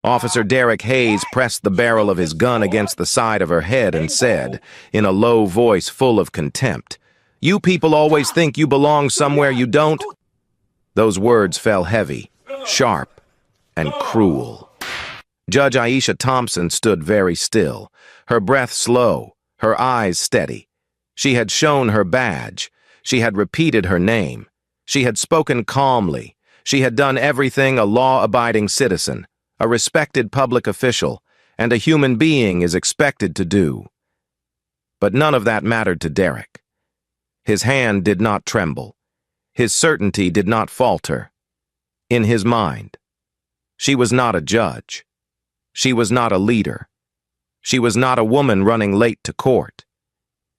Officer Derek Hayes pressed the barrel of his gun against the side of her head and said, in a low voice full of contempt, "You people always think you belong somewhere you don't." Those words fell heavy, sharp, and cruel. Judge Aisha Thompson stood very still, her breath slow, her eyes steady. She had shown her badge. She had repeated her name. She had spoken calmly. She had done everything a law-abiding citizen, a respected public official, and a human being is expected to do. But none of that mattered to Derek. His hand did not tremble. His certainty did not falter. In his mind, she was not a judge. She was not a leader. She was not a woman running late to court.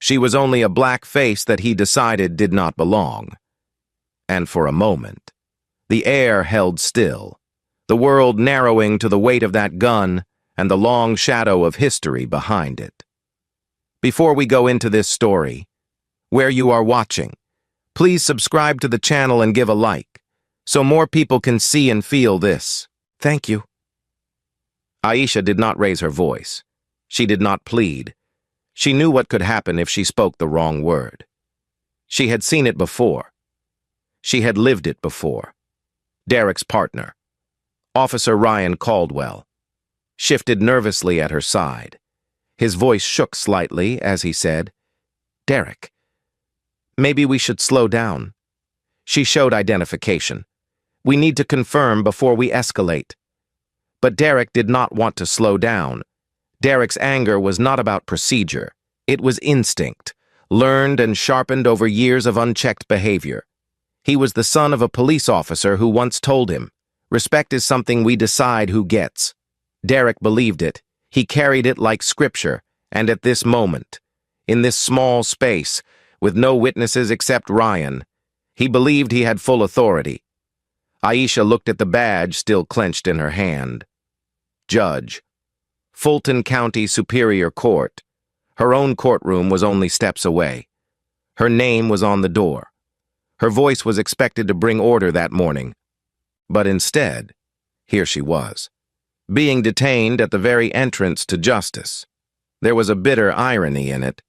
She was only a black face that he decided did not belong. And for a moment, the air held still, the world narrowing to the weight of that gun and the long shadow of history behind it. Before we go into this story, where you are watching, please subscribe to the channel and give a like, so more people can see and feel this. Thank you. Aisha did not raise her voice. She did not plead. She knew what could happen if she spoke the wrong word. She had seen it before. She had lived it before. Derek's partner, Officer Ryan Caldwell, shifted nervously at her side. His voice shook slightly as he said, "Derek, maybe we should slow down." She showed identification. "We need to confirm before we escalate." But Derek did not want to slow down. Derek's anger was not about procedure. It was instinct, learned and sharpened over years of unchecked behavior. He was the son of a police officer who once told him, "Respect is something we decide who gets." Derek believed it. He carried it like scripture, and at this moment, in this small space, with no witnesses except Ryan, he believed he had full authority. Aisha looked at the badge still clenched in her hand. Judge, Fulton County Superior Court. Her own courtroom was only steps away. Her name was on the door. Her voice was expected to bring order that morning. But instead, here she was, being detained at the very entrance to justice. There was a bitter irony in it,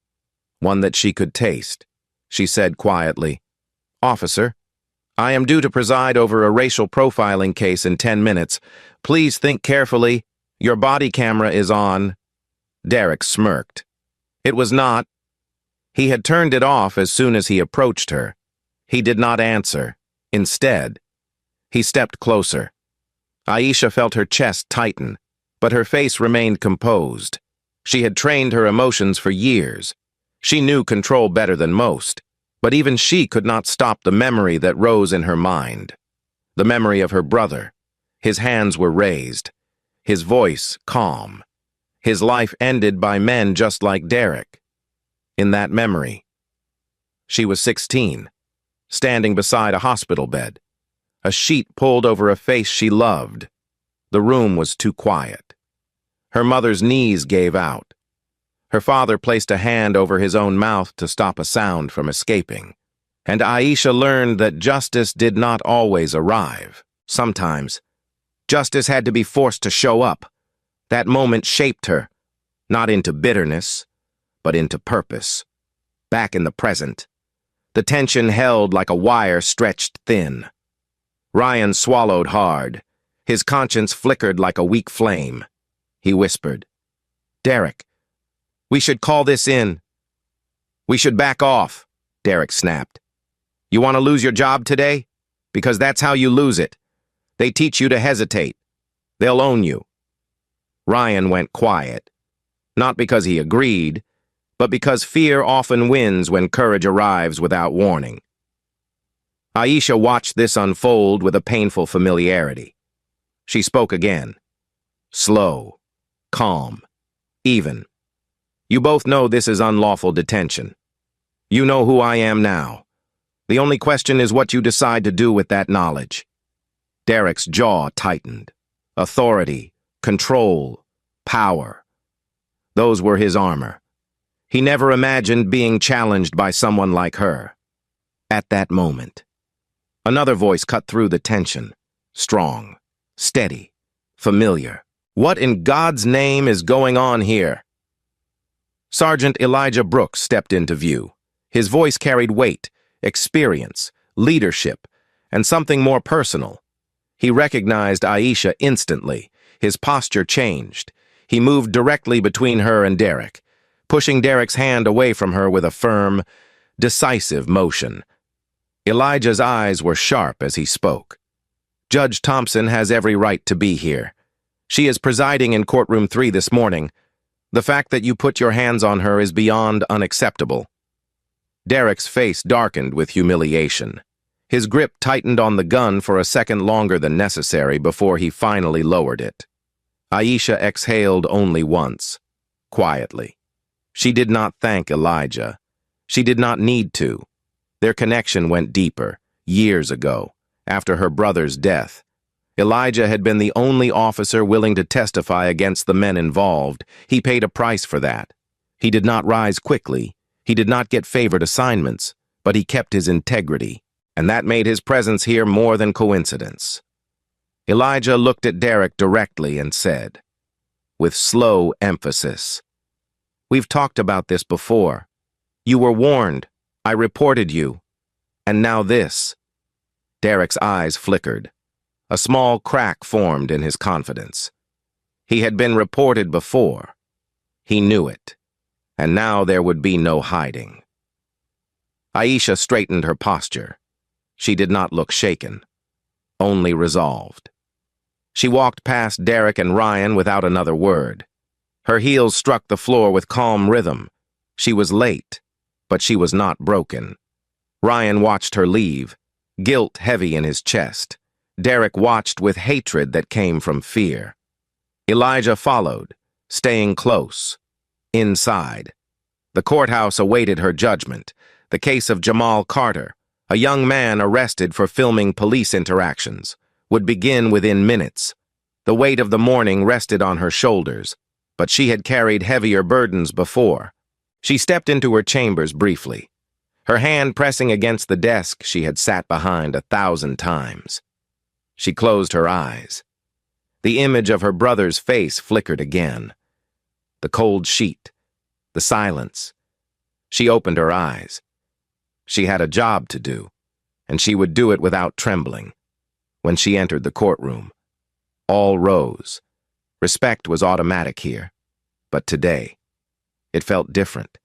one that she could taste. She said quietly, "Officer, I am due to preside over a racial profiling case in 10 minutes. Please think carefully. Your body camera is on." Derek smirked. It was not. He had turned it off as soon as he approached her. He did not answer. Instead, he stepped closer. Aisha felt her chest tighten, but her face remained composed. She had trained her emotions for years. She knew control better than most, but even she could not stop the memory that rose in her mind. The memory of her brother. His hands were raised, his voice calm. His life ended by men just like Derek. In that memory, she was 16, standing beside a hospital bed, a sheet pulled over a face she loved. The room was too quiet. Her mother's knees gave out. Her father placed a hand over his own mouth to stop a sound from escaping. And Aisha learned that justice did not always arrive. Sometimes, justice had to be forced to show up. That moment shaped her, not into bitterness, but into purpose. Back in the present, the tension held like a wire stretched thin. Ryan swallowed hard. His conscience flickered like a weak flame. He whispered, "Derek, we should call this in." "We should back off," Derek snapped. "You want to lose your job today? Because that's how you lose it. They teach you to hesitate. They'll own you." Ryan went quiet, not because he agreed, but because fear often wins when courage arrives without warning. Aisha watched this unfold with a painful familiarity. She spoke again. Slow, calm, even. "You both know this is unlawful detention. You know who I am now. The only question is what you decide to do with that knowledge." Derek's jaw tightened. Authority, control, power. Those were his armor. He never imagined being challenged by someone like her. At that moment, another voice cut through the tension. Strong, steady, familiar. What in God's name is going on here? Sergeant Elijah Brooks stepped into view. His voice carried weight, experience, leadership, and something more personal. He recognized Aisha instantly. His posture changed. He moved directly between her and Derek, pushing Derek's hand away from her with a firm, decisive motion. Elijah's eyes were sharp as he spoke. Judge Thompson has every right to be here. She is presiding in courtroom 3 this morning. The fact that you put your hands on her is beyond unacceptable. Derek's face darkened with humiliation. His grip tightened on the gun for a second longer than necessary before he finally lowered it. Aisha exhaled only once, quietly. She did not thank Elijah. She did not need to. Their connection went deeper, years ago, after her brother's death. Elijah had been the only officer willing to testify against the men involved. He paid a price for that. He did not rise quickly. He did not get favored assignments, but he kept his integrity, and that made his presence here more than coincidence. Elijah looked at Derek directly and said, with slow emphasis, "We've talked about this before. You were warned. I reported you. And now this." Derek's eyes flickered. A small crack formed in his confidence. He had been reported before. He knew it. And now there would be no hiding. Aisha straightened her posture. She did not look shaken, only resolved. She walked past Derek and Ryan without another word. Her heels struck the floor with calm rhythm. She was late, but she was not broken. Ryan watched her leave, guilt heavy in his chest. Derek watched with hatred that came from fear. Elijah followed, staying close. Inside, the courthouse awaited her judgment. The case of Jamal Carter, a young man arrested for filming police interactions, would begin within minutes. The weight of the morning rested on her shoulders, but she had carried heavier burdens before. She stepped into her chambers briefly, her hand pressing against the desk she had sat behind 1,000 times. She closed her eyes. The image of her brother's face flickered again. The cold sheet, the silence. She opened her eyes. She had a job to do, and she would do it without trembling. When she entered the courtroom, all rose. Respect was automatic here, but today, it felt different.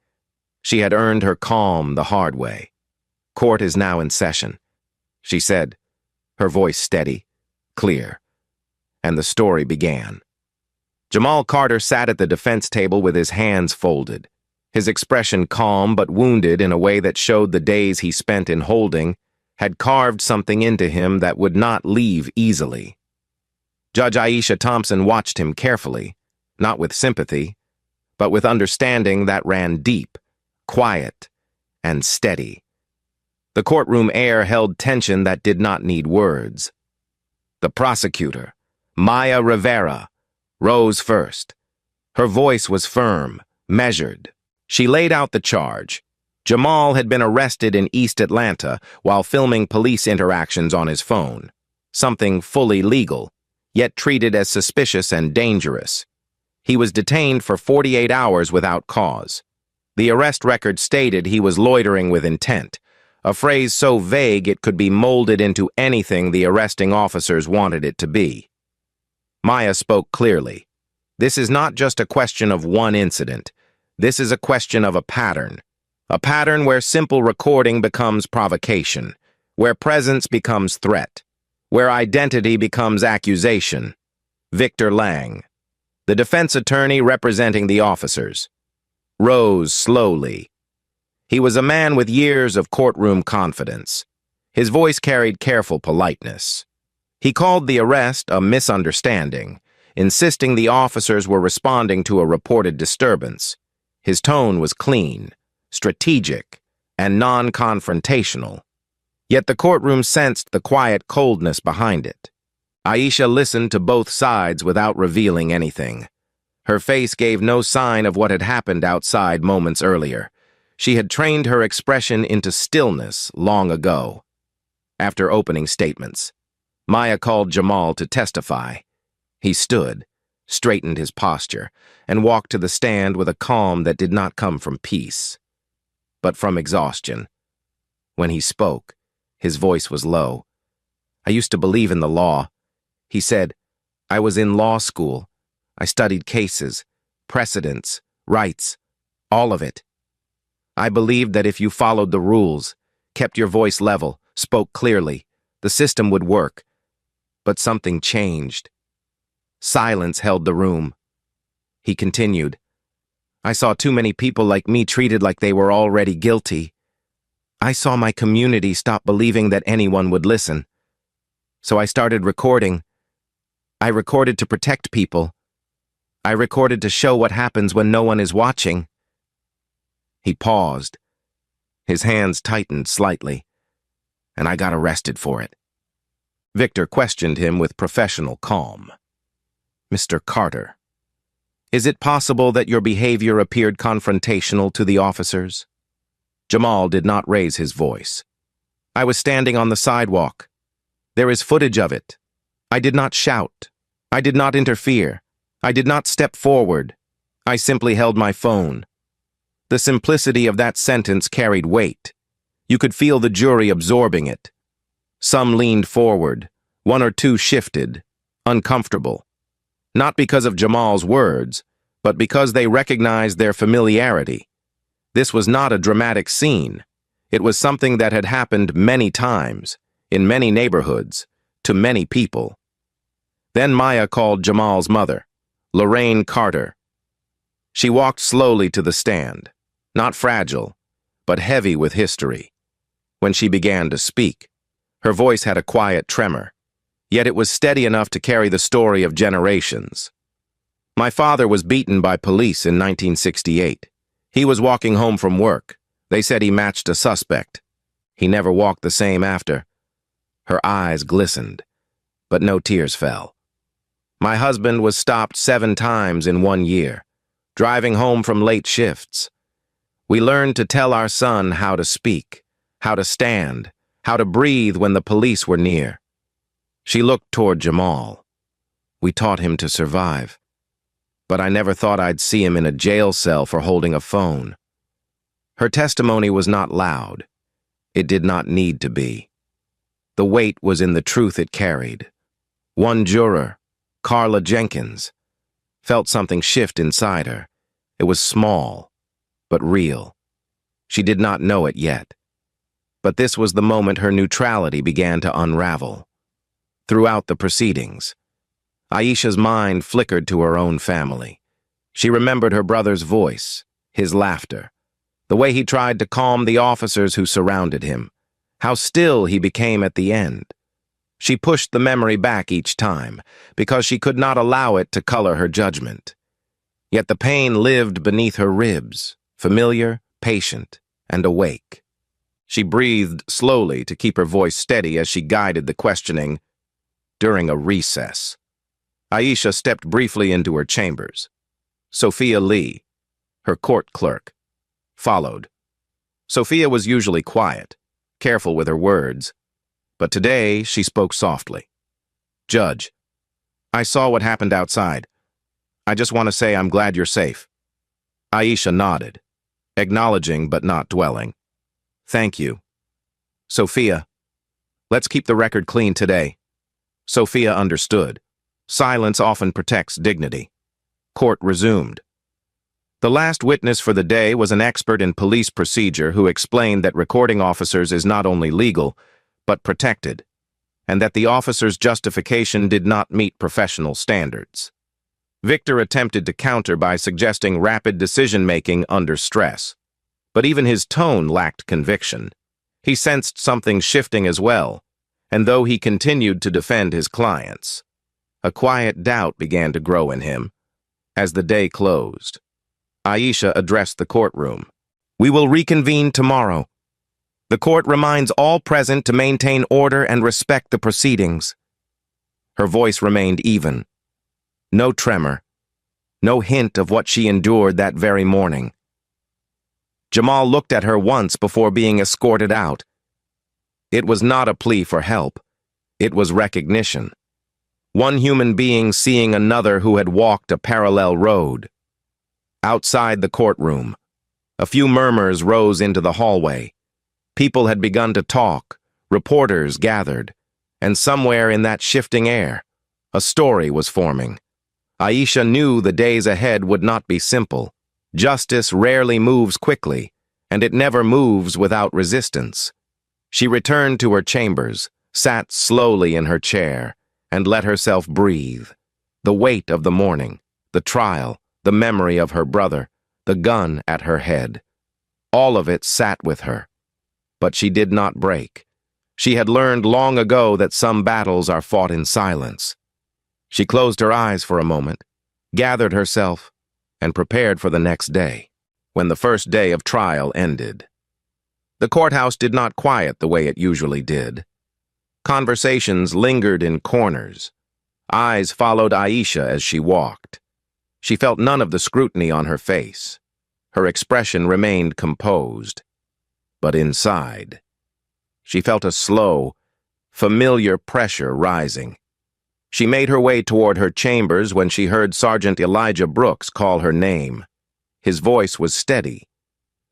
She had earned her calm the hard way. "Court is now in session," she said, her voice steady, clear, and the story began. Jamal Carter sat at the defense table with his hands folded, his expression calm but wounded in a way that showed the days he spent in holding had carved something into him that would not leave easily. Judge Aisha Thompson watched him carefully, not with sympathy, but with understanding that ran deep, quiet, and steady. The courtroom air held tension that did not need words. The prosecutor, Maya Rivera, rose first. Her voice was firm, measured. She laid out the charge. Jamal had been arrested in East Atlanta while filming police interactions on his phone, something fully legal, yet treated as suspicious and dangerous. He was detained for 48 hours without cause. The arrest record stated he was loitering with intent, a phrase so vague it could be molded into anything the arresting officers wanted it to be. Maya spoke clearly. This is not just a question of one incident. This is a question of a pattern where simple recording becomes provocation, where presence becomes threat, where identity becomes accusation. Victor Lang, the defense attorney representing the officers, rose slowly. He was a man with years of courtroom confidence. His voice carried careful politeness. He called the arrest a misunderstanding, insisting the officers were responding to a reported disturbance. His tone was clean, strategic, and non-confrontational. Yet the courtroom sensed the quiet coldness behind it. Aisha listened to both sides without revealing anything. Her face gave no sign of what had happened outside moments earlier. She had trained her expression into stillness long ago. After opening statements, Maya called Jamal to testify. He stood, straightened his posture, and walked to the stand with a calm that did not come from peace, but from exhaustion. When he spoke, his voice was low. "I used to believe in the law," he said. "I was in law school. I studied cases, precedents, rights, all of it. I believed that if you followed the rules, kept your voice level, spoke clearly, the system would work. But something changed. Silence held the room." He continued, "I saw too many people like me treated like they were already guilty. I saw my community stop believing that anyone would listen. So I started recording. I recorded to protect people. I recorded to show what happens when no one is watching." He paused. His hands tightened slightly, and I got arrested for it. Victor questioned him with professional calm. "Mr. Carter, is it possible that your behavior appeared confrontational to the officers?" Jamal did not raise his voice. "I was standing on the sidewalk. There is footage of it. I did not shout. I did not interfere. I did not step forward. I simply held my phone." The simplicity of that sentence carried weight. You could feel the jury absorbing it. Some leaned forward. One or two shifted, uncomfortable. Not because of Jamal's words, but because they recognized their familiarity. This was not a dramatic scene. It was something that had happened many times, in many neighborhoods, to many people. Then Maya called Jamal's mother, Lorraine Carter. She walked slowly to the stand, not fragile, but heavy with history. When she began to speak, her voice had a quiet tremor, yet it was steady enough to carry the story of generations. "My father was beaten by police in 1968. He was walking home from work. They said he matched a suspect. He never walked the same after." Her eyes glistened, but no tears fell. "My husband was stopped 7 times in 1 year, driving home from late shifts. We learned to tell our son how to speak, how to stand, how to breathe when the police were near." She looked toward Jamal. "We taught him to survive. But I never thought I'd see him in a jail cell for holding a phone." Her testimony was not loud. It did not need to be. The weight was in the truth it carried. One juror, Carla Jenkins, felt something shift inside her. It was small, but real. She did not know it yet. But this was the moment her neutrality began to unravel. Throughout the proceedings, Aisha's mind flickered to her own family. She remembered her brother's voice, his laughter, the way he tried to calm the officers who surrounded him, how still he became at the end. She pushed the memory back each time, because she could not allow it to color her judgment. Yet the pain lived beneath her ribs, familiar, patient, and awake. She breathed slowly to keep her voice steady as she guided the questioning. During a recess, Aisha stepped briefly into her chambers. Sophia Lee, her court clerk, followed. Sophia was usually quiet, careful with her words, but today she spoke softly. "Judge, I saw what happened outside. I just want to say I'm glad you're safe." Aisha nodded, acknowledging but not dwelling. "Thank you." "Sophia, let's keep the record clean today." Sophia understood. Silence often protects dignity. Court resumed. The last witness for the day was an expert in police procedure who explained that recording officers is not only legal, but protected, and that the officer's justification did not meet professional standards. Victor attempted to counter by suggesting rapid decision-making under stress, but even his tone lacked conviction. He sensed something shifting as well, and though he continued to defend his clients, a quiet doubt began to grow in him. As the day closed, Aisha addressed the courtroom. "We will reconvene tomorrow. The court reminds all present to maintain order and respect the proceedings." Her voice remained even. No tremor, no hint of what she endured that very morning. Jamal looked at her once before being escorted out. It was not a plea for help. It was recognition. One human being seeing another who had walked a parallel road. Outside the courtroom, a few murmurs rose into the hallway. People had begun to talk, reporters gathered, and somewhere in that shifting air, a story was forming. Aisha knew the days ahead would not be simple. Justice rarely moves quickly, and it never moves without resistance. She returned to her chambers, sat slowly in her chair, and let herself breathe. The weight of the morning, the trial, the memory of her brother, the gun at her head. All of it sat with her. But she did not break. She had learned long ago that some battles are fought in silence. She closed her eyes for a moment, gathered herself, and prepared for the next day, when the first day of trial ended. The courthouse did not quiet the way it usually did. Conversations lingered in corners. Eyes followed Aisha as she walked. She felt none of the scrutiny on her face. Her expression remained composed. But inside, she felt a slow, familiar pressure rising. She made her way toward her chambers when she heard Sergeant Elijah Brooks call her name. His voice was steady,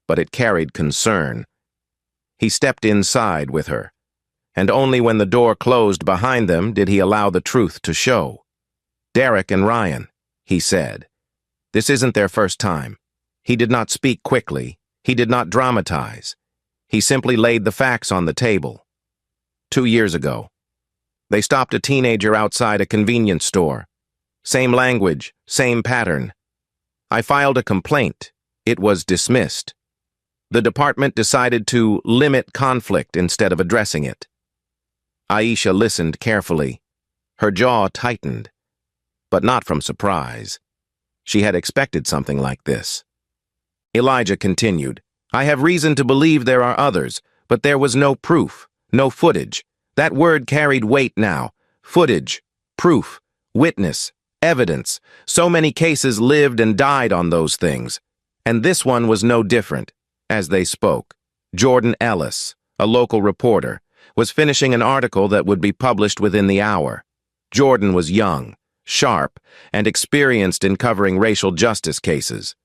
but it carried concern. He stepped inside with her, and only when the door closed behind them did he allow the truth to show. "Derek and Ryan," he said. "This isn't their first time." He did not speak quickly. He did not dramatize. He simply laid the facts on the table. 2 years ago, they stopped a teenager outside a convenience store. Same language, same pattern. I filed a complaint. It was dismissed. The department decided to limit conflict instead of addressing it. Aisha listened carefully. Her jaw tightened, but not from surprise. She had expected something like this. Elijah continued, "I have reason to believe there are others, but there was no proof, no footage. That word carried weight now. Footage, proof, witness, evidence. So many cases lived and died on those things. And this one was no different." As they spoke, Jordan Ellis, a local reporter, was finishing an article that would be published within the hour. Jordan was young, sharp, and experienced in covering racial justice cases.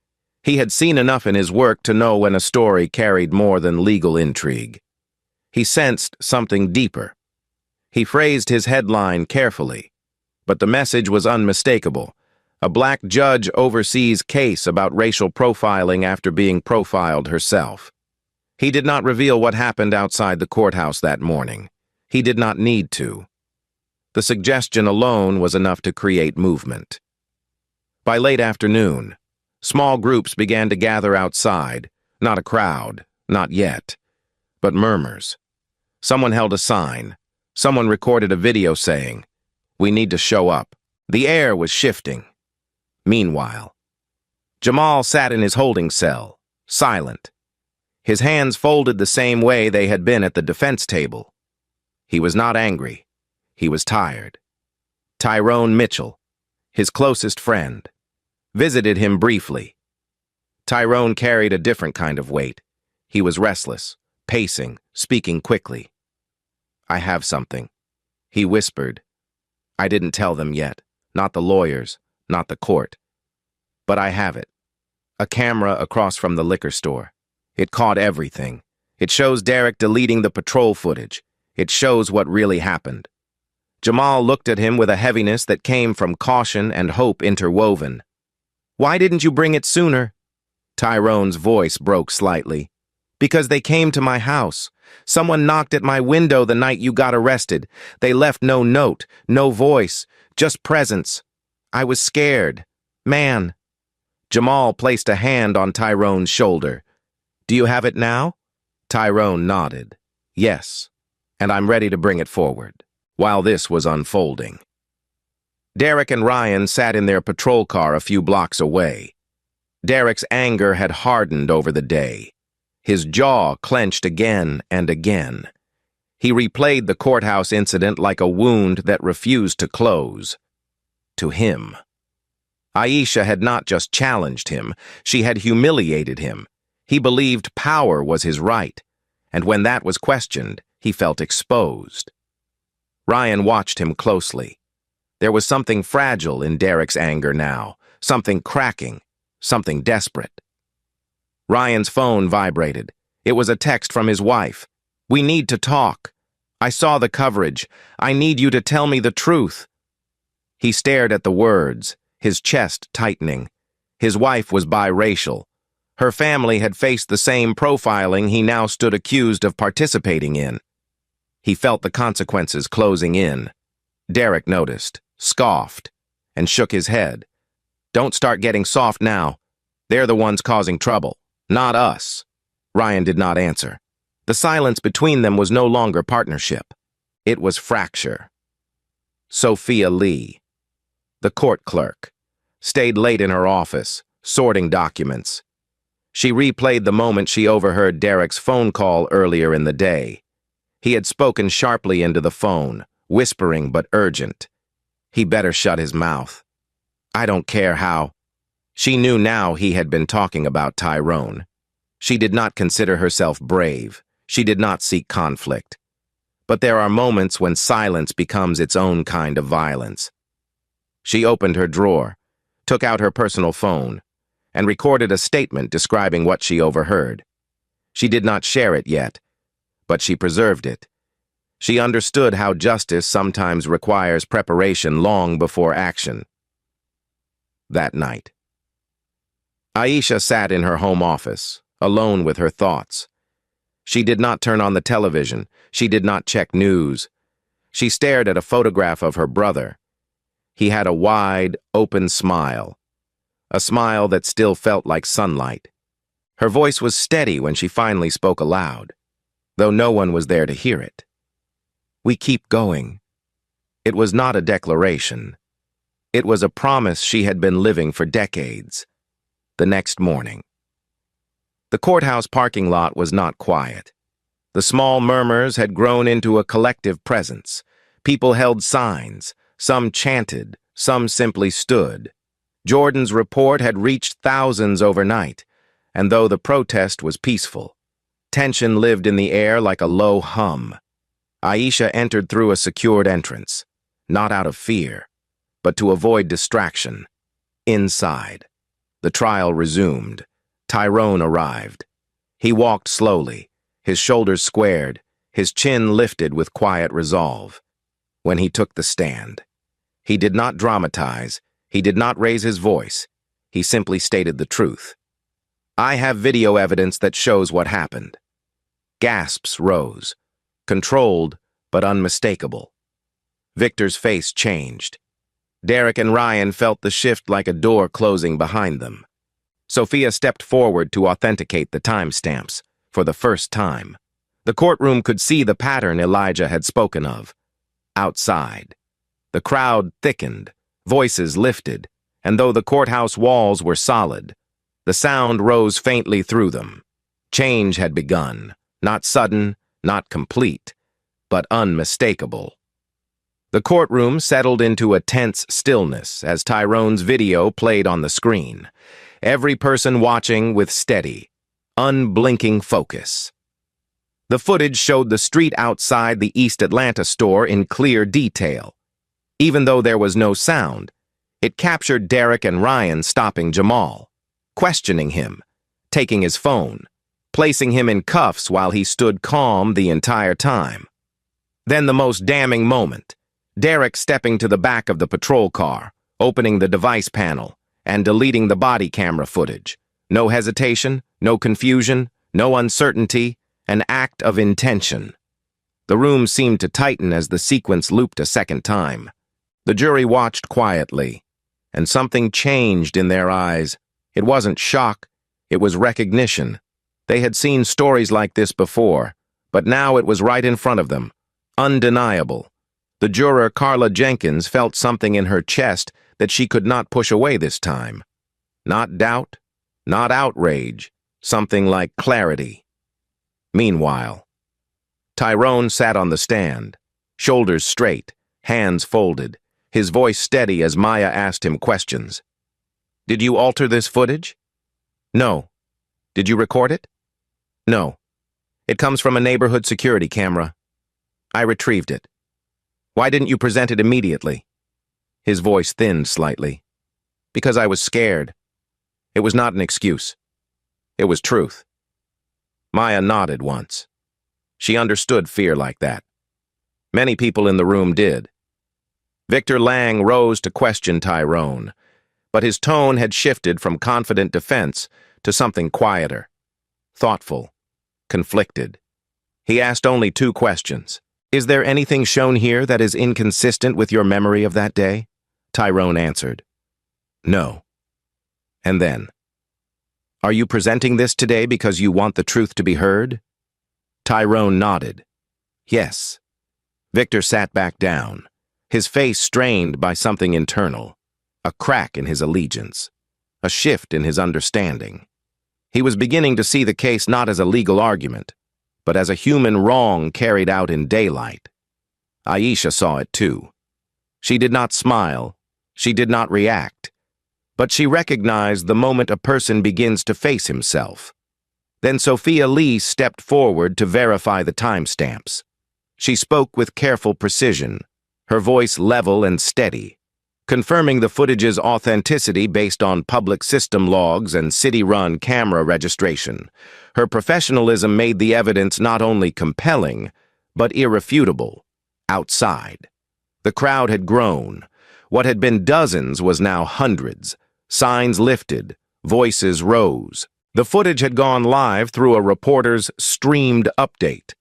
He had seen enough in his work to know when a story carried more than legal intrigue. He sensed something deeper. He phrased his headline carefully, but the message was unmistakable. A black judge oversees case about racial profiling after being profiled herself. He did not reveal what happened outside the courthouse that morning. He did not need to. The suggestion alone was enough to create movement. By late afternoon, small groups began to gather outside, not a crowd, not yet, but murmurs. Someone held a sign. Someone recorded a video saying, "We need to show up." The air was shifting. Meanwhile, Jamal sat in his holding cell, silent. His hands folded the same way they had been at the defense table. He was not angry. He was tired. Tyrone Mitchell, his closest friend, visited him briefly. Tyrone carried a different kind of weight. He was restless, pacing, speaking quickly. "I have something," he whispered. "I didn't tell them yet, not the lawyers, not the court. But I have it. A camera across from the liquor store. It caught everything. It shows Derek deleting the patrol footage. It shows what really happened." Jamal looked at him with a heaviness that came from caution and hope interwoven. "Why didn't you bring it sooner?" Tyrone's voice broke slightly. "Because they came to my house. Someone knocked at my window the night you got arrested. They left no note, no voice, just presence. I was scared. Man." Jamal placed a hand on Tyrone's shoulder. "Do you have it now?" Tyrone nodded. "Yes, and I'm ready to bring it forward." While this was unfolding, Derek and Ryan sat in their patrol car a few blocks away. Derek's anger had hardened over the day. His jaw clenched again and again. He replayed the courthouse incident like a wound that refused to close. To him. Aisha had not just challenged him, she had humiliated him. He believed power was his right, and when that was questioned, he felt exposed. Ryan watched him closely. There was something fragile in Derek's anger now, something cracking, something desperate. Ryan's phone vibrated. It was a text from his wife. "We need to talk. I saw the coverage. I need you to tell me the truth." He stared at the words, his chest tightening. His wife was biracial. Her family had faced the same profiling he now stood accused of participating in. He felt the consequences closing in. Derek noticed, scoffed, and shook his head. "Don't start getting soft now. They're the ones causing trouble, not us." Ryan did not answer. The silence between them was no longer partnership. It was fracture. Sophia Lee, the court clerk, stayed late in her office, sorting documents. She replayed the moment she overheard Derek's phone call earlier in the day. He had spoken sharply into the phone, whispering but urgent. He better shut his mouth. "I don't care how." She knew now he had been talking about Tyrone. She did not consider herself brave. She did not seek conflict. But there are moments when silence becomes its own kind of violence. She opened her drawer, took out her personal phone, and recorded a statement describing what she overheard. She did not share it yet, but she preserved it. She understood how justice sometimes requires preparation long before action. That night, Aisha sat in her home office, alone with her thoughts. She did not turn on the television. She did not check news. She stared at a photograph of her brother. He had a wide, open smile, a smile that still felt like sunlight. Her voice was steady when she finally spoke aloud, though no one was there to hear it. "We keep going." It was not a declaration. It was a promise she had been living for decades. The next morning, the courthouse parking lot was not quiet. The small murmurs had grown into a collective presence. People held signs. Some chanted. Some simply stood. Jordan's report had reached thousands overnight, and though the protest was peaceful, tension lived in the air like a low hum. Aisha entered through a secured entrance, not out of fear, but to avoid distraction. Inside, the trial resumed. Tyrone arrived. He walked slowly, his shoulders squared, his chin lifted with quiet resolve. When he took the stand, he did not dramatize. He did not raise his voice. He simply stated the truth. "I have video evidence that shows what happened." Gasps rose, controlled but unmistakable. Victor's face changed. Derek and Ryan felt the shift like a door closing behind them. Sophia stepped forward to authenticate the timestamps for the first time. The courtroom could see the pattern Elijah had spoken of. Outside, the crowd thickened. Voices lifted, and though the courthouse walls were solid, the sound rose faintly through them. Change had begun, not sudden, not complete, but unmistakable. The courtroom settled into a tense stillness as Tyrone's video played on the screen, every person watching with steady, unblinking focus. The footage showed the street outside the East Atlanta store in clear detail. Even though there was no sound, it captured Derek and Ryan stopping Jamal, questioning him, taking his phone, placing him in cuffs while he stood calm the entire time. Then the most damning moment, Derek stepping to the back of the patrol car, opening the device panel, and deleting the body camera footage. No hesitation, no confusion, no uncertainty, an act of intention. The room seemed to tighten as the sequence looped a second time. The jury watched quietly, and something changed in their eyes. It wasn't shock, it was recognition. They had seen stories like this before, but now it was right in front of them, undeniable. The juror, Carla Jenkins, felt something in her chest that she could not push away this time. Not doubt, not outrage, something like clarity. Meanwhile, Tyrone sat on the stand, shoulders straight, hands folded, his voice steady as Maya asked him questions. "Did you alter this footage?" "No." "Did you record it?" "No. It comes from a neighborhood security camera. I retrieved it." "Why didn't you present it immediately?" His voice thinned slightly. Because I was scared. It was not an excuse. It was truth. Maya nodded once. She understood fear like that. Many people in the room did. Victor Lang rose to question Tyrone, but his tone had shifted from confident defense to something quieter, thoughtful, conflicted. He asked only 2 questions. Is there anything shown here that is inconsistent with your memory of that day? Tyrone answered. No. And then, are you presenting this today because you want the truth to be heard? Tyrone nodded. Yes. Victor sat back down, his face strained by something internal, a crack in his allegiance, a shift in his understanding. He was beginning to see the case not as a legal argument, but as a human wrong carried out in daylight. Aisha saw it too. She did not smile, she did not react, but she recognized the moment a person begins to face himself. Then Sophia Lee stepped forward to verify the timestamps. She spoke with careful precision, her voice level and steady, confirming the footage's authenticity based on public system logs and city-run camera registration. Her professionalism made the evidence not only compelling, but irrefutable, outside. The crowd had grown. What had been dozens was now hundreds. Signs lifted, voices rose. The footage had gone live through a reporter's streamed update.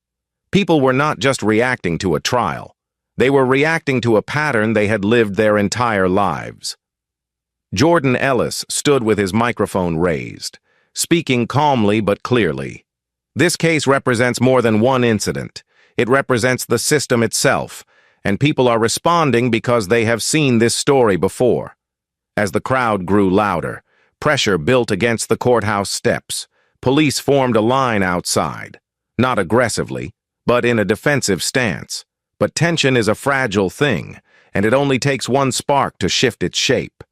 People were not just reacting to a trial. They were reacting to a pattern they had lived their entire lives. Jordan Ellis stood with his microphone raised, speaking calmly but clearly. This case represents more than one incident. It represents the system itself, and people are responding because they have seen this story before. As the crowd grew louder, pressure built against the courthouse steps. Police formed a line outside, not aggressively, but in a defensive stance. But tension is a fragile thing, and it only takes one spark to shift its shape.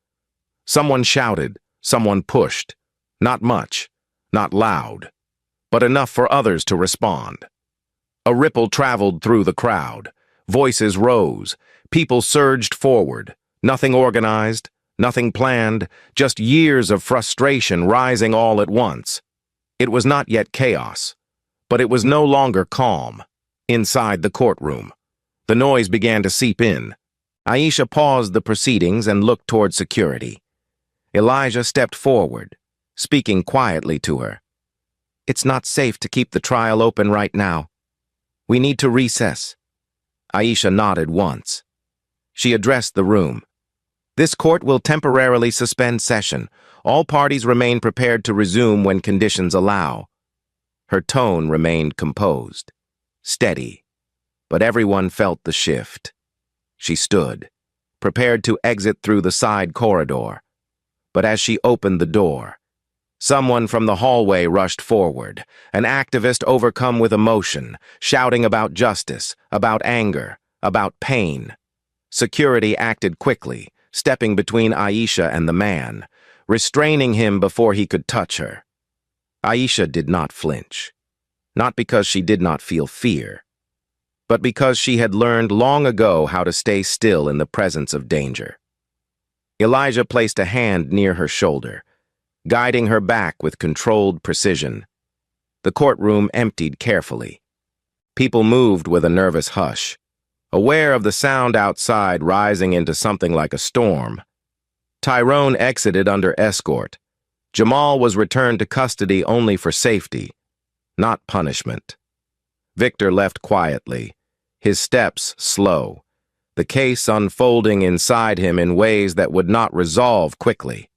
Someone shouted, someone pushed. Not much, not loud, but enough for others to respond. A ripple traveled through the crowd. Voices rose. People surged forward. Nothing organized, nothing planned, just years of frustration rising all at once. It was not yet chaos, but it was no longer calm. Inside the courtroom, the noise began to seep in. Aisha paused the proceedings and looked toward security. Elijah stepped forward, speaking quietly to her. It's not safe to keep the trial open right now. We need to recess. Aisha nodded once. She addressed the room. This court will temporarily suspend session. All parties remain prepared to resume when conditions allow. Her tone remained composed, steady, but everyone felt the shift. She stood, prepared to exit through the side corridor. But as she opened the door, someone from the hallway rushed forward, an activist overcome with emotion, shouting about justice, about anger, about pain. Security acted quickly, stepping between Aisha and the man, restraining him before he could touch her. Aisha did not flinch, not because she did not feel fear, but because she had learned long ago how to stay still in the presence of danger. Elijah placed a hand near her shoulder, guiding her back with controlled precision. The courtroom emptied carefully. People moved with a nervous hush, aware of the sound outside rising into something like a storm. Tyrone exited under escort. Jamal was returned to custody only for safety, not punishment. Victor left quietly, his steps slow, the case unfolding inside him in ways that would not resolve quickly.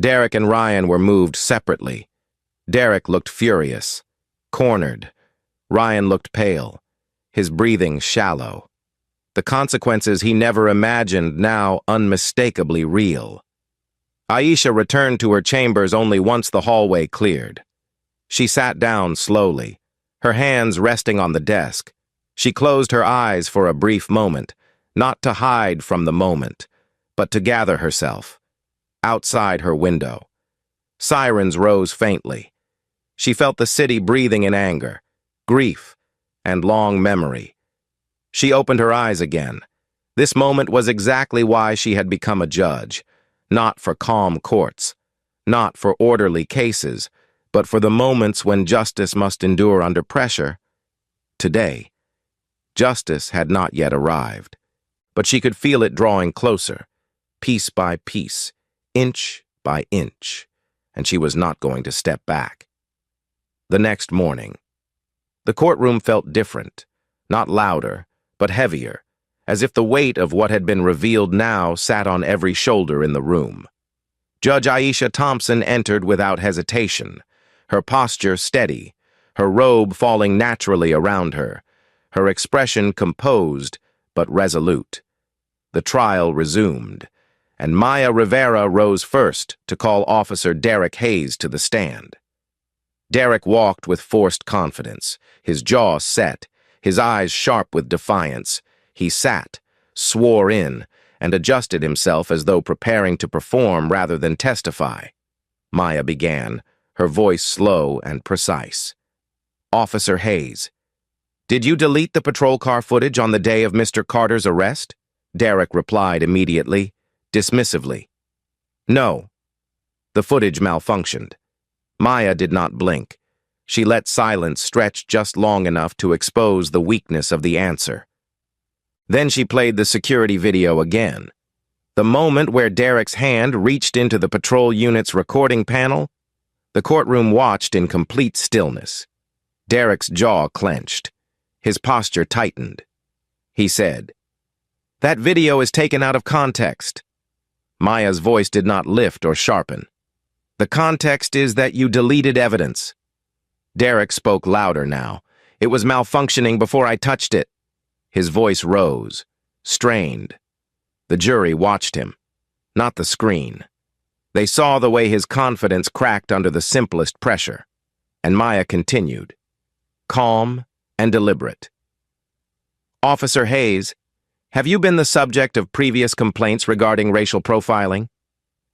Derek and Ryan were moved separately. Derek looked furious, cornered. Ryan looked pale, his breathing shallow. The consequences he never imagined now unmistakably real. Aisha returned to her chambers only once the hallway cleared. She sat down slowly, her hands resting on the desk. She closed her eyes for a brief moment, not to hide from the moment, but to gather herself. Outside her window, sirens rose faintly. She felt the city breathing in anger, grief, and long memory. She opened her eyes again, This moment was exactly why she had become a judge, not for calm courts, not for orderly cases, but for the moments when justice must endure under pressure. Today, justice had not yet arrived, but she could feel it drawing closer, piece by piece, inch by inch, and she was not going to step back. The next morning, the courtroom felt different, not louder, but heavier, as if the weight of what had been revealed now sat on every shoulder in the room. Judge Aisha Thompson entered without hesitation, her posture steady, her robe falling naturally around her, her expression composed but resolute. The trial resumed, and Maya Rivera rose first to call Officer Derek Hayes to the stand. Derek walked with forced confidence, his jaw set, his eyes sharp with defiance. He sat, swore in, and adjusted himself as though preparing to perform rather than testify. Maya began, her voice slow and precise. Officer Hayes, did you delete the patrol car footage on the day of Mr. Carter's arrest? Derek replied immediately, dismissively. No. The footage malfunctioned. Maya did not blink. She let silence stretch just long enough to expose the weakness of the answer. Then she played the security video again. The moment where Derek's hand reached into the patrol unit's recording panel, the courtroom watched in complete stillness. Derek's jaw clenched. His posture tightened. He said, "That video is taken out of context." Maya's voice did not lift or sharpen. "The context is that you deleted evidence." Derek spoke louder now. "It was malfunctioning before I touched it." His voice rose, strained. The jury watched him, not the screen. They saw the way his confidence cracked under the simplest pressure. And Maya continued, calm and deliberate. "Officer Hayes, have you been the subject of previous complaints regarding racial profiling?"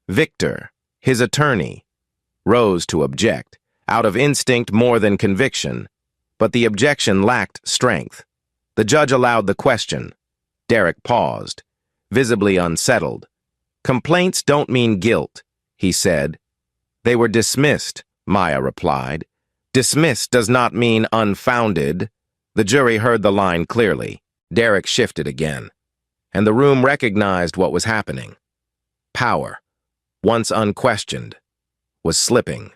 Victor, his attorney, rose to object, out of instinct more than conviction, but the objection lacked strength. The judge allowed the question. Derek paused, visibly unsettled. "Complaints don't mean guilt," he said. "They were dismissed," Maya replied. "Dismissed does not mean unfounded." The jury heard the line clearly. Derek shifted again, and the room recognized what was happening. Power, once unquestioned, was slipping.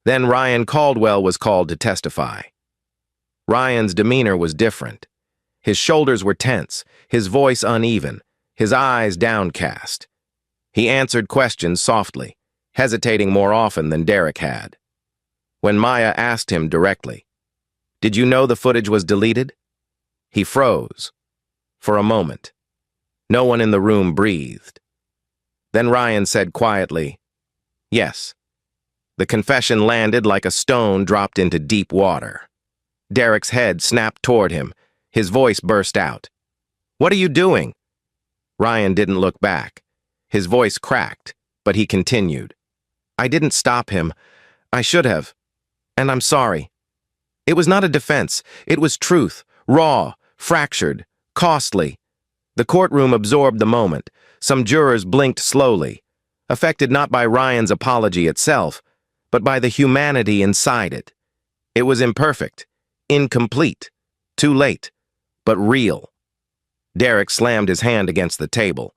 Then Ryan Caldwell was called to testify. Ryan's demeanor was different. His shoulders were tense, his voice uneven, his eyes downcast. He answered questions softly, hesitating more often than Derek had. When Maya asked him directly, "Did you know the footage was deleted?" he froze. For a moment, no one in the room breathed. Then Ryan said quietly, "Yes." The confession landed like a stone dropped into deep water. Derek's head snapped toward him. His voice burst out. "What are you doing?" Ryan didn't look back. His voice cracked, but he continued. "I didn't stop him. I should have. And I'm sorry. It was not a defense. It was truth, raw, fractured, costly." The courtroom absorbed the moment. Some jurors blinked slowly, affected not by Ryan's apology itself, but by the humanity inside it. It was imperfect, incomplete, too late, but real. Derek slammed his hand against the table.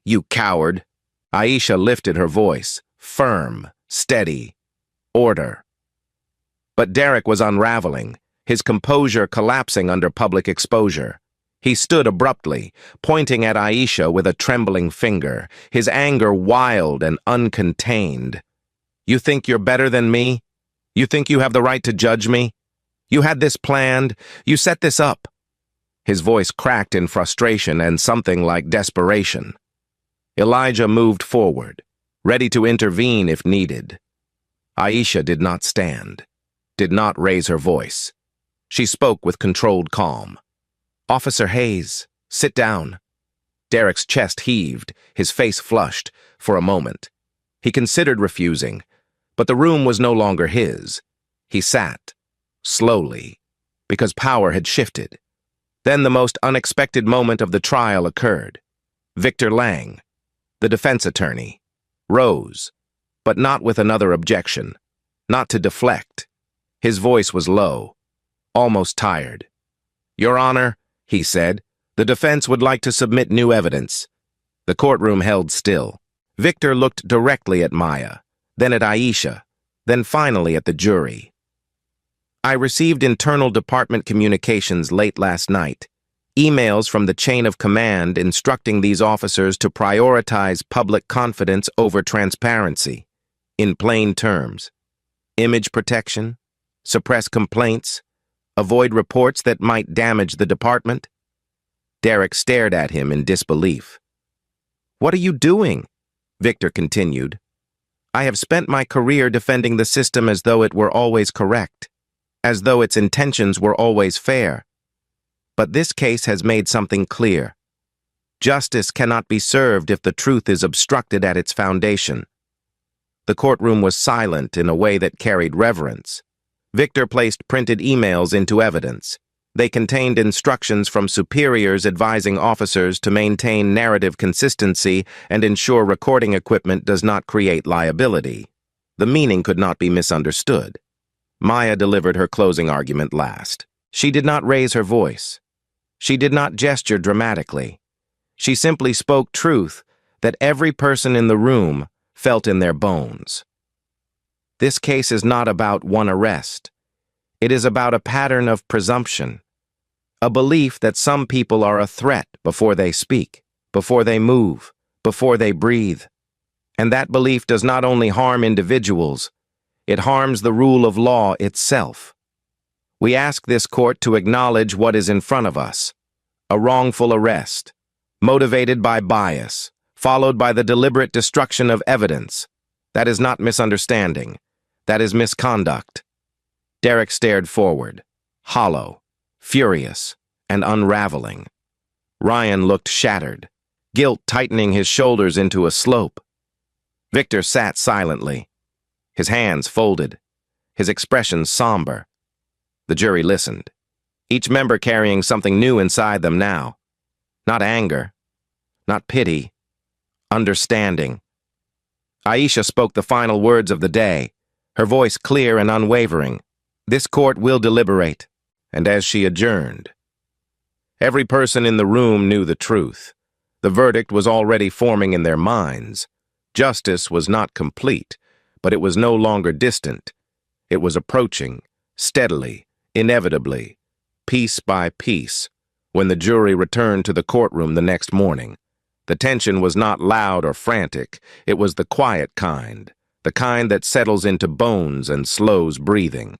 "You coward." Aisha lifted her voice, firm, steady. Order. But Derek was unraveling, his composure collapsing under public exposure. He stood abruptly, pointing at Aisha with a trembling finger, his anger wild and uncontained. "You think you're better than me? You think you have the right to judge me? You had this planned. You set this up." His voice cracked in frustration and something like desperation. Elijah moved forward, ready to intervene if needed. Aisha did not stand, did not raise her voice. She spoke with controlled calm. "Officer Hayes, sit down." Derek's chest heaved, his face flushed, for a moment. He considered refusing, but the room was no longer his. He sat, slowly, because power had shifted. Then the most unexpected moment of the trial occurred. Victor Lang, the defense attorney, rose, but not with another objection, not to deflect. His voice was low, almost tired. "Your Honor," he said, "the defense would like to submit new evidence." The courtroom held still. Victor looked directly at Maya, then at Aisha, then finally at the jury. "I received internal department communications late last night, emails from the chain of command instructing these officers to prioritize public confidence over transparency. In plain terms, image protection, suppress complaints, avoid reports that might damage the department." Derek stared at him in disbelief. "What are you doing?" Victor continued. "I have spent my career defending the system as though it were always correct, as though its intentions were always fair. But this case has made something clear. Justice cannot be served if the truth is obstructed at its foundation." The courtroom was silent in a way that carried reverence. Victor placed printed emails into evidence. They contained instructions from superiors advising officers to maintain narrative consistency and ensure recording equipment does not create liability. The meaning could not be misunderstood. Maya delivered her closing argument last. She did not raise her voice. She did not gesture dramatically. She simply spoke truth that every person in the room felt in their bones. This case is not about one arrest. It is about a pattern of presumption, a belief that some people are a threat before they speak, before they move, before they breathe. And that belief does not only harm individuals, it harms the rule of law itself. We ask this court to acknowledge what is in front of us: a wrongful arrest, motivated by bias, followed by the deliberate destruction of evidence. That is not misunderstanding. That is misconduct. Derek stared forward, hollow, furious, and unraveling. Ryan looked shattered, guilt tightening his shoulders into a slope. Victor sat silently, his hands folded, his expression somber. The jury listened, each member carrying something new inside them now. Not anger, not pity, understanding. Aisha spoke the final words of the day, her voice clear and unwavering. "This court will deliberate." And as she adjourned, every person in the room knew the truth. The verdict was already forming in their minds. Justice was not complete, but it was no longer distant. It was approaching, steadily, inevitably, piece by piece. When the jury returned to the courtroom the next morning, the tension was not loud or frantic. It was the quiet kind, the kind that settles into bones and slows breathing.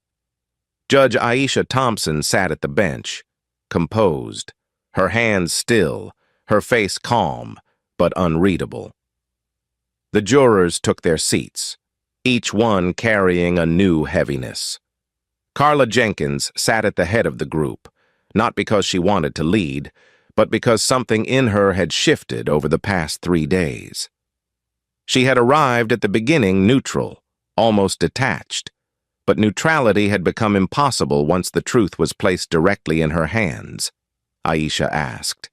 Judge Aisha Thompson sat at the bench, composed, her hands still, her face calm, but unreadable. The jurors took their seats, each one carrying a new heaviness. Carla Jenkins sat at the head of the group, not because she wanted to lead, but because something in her had shifted over the past 3 days. She had arrived at the beginning neutral, almost detached, but neutrality had become impossible once the truth was placed directly in her hands. Aisha asked,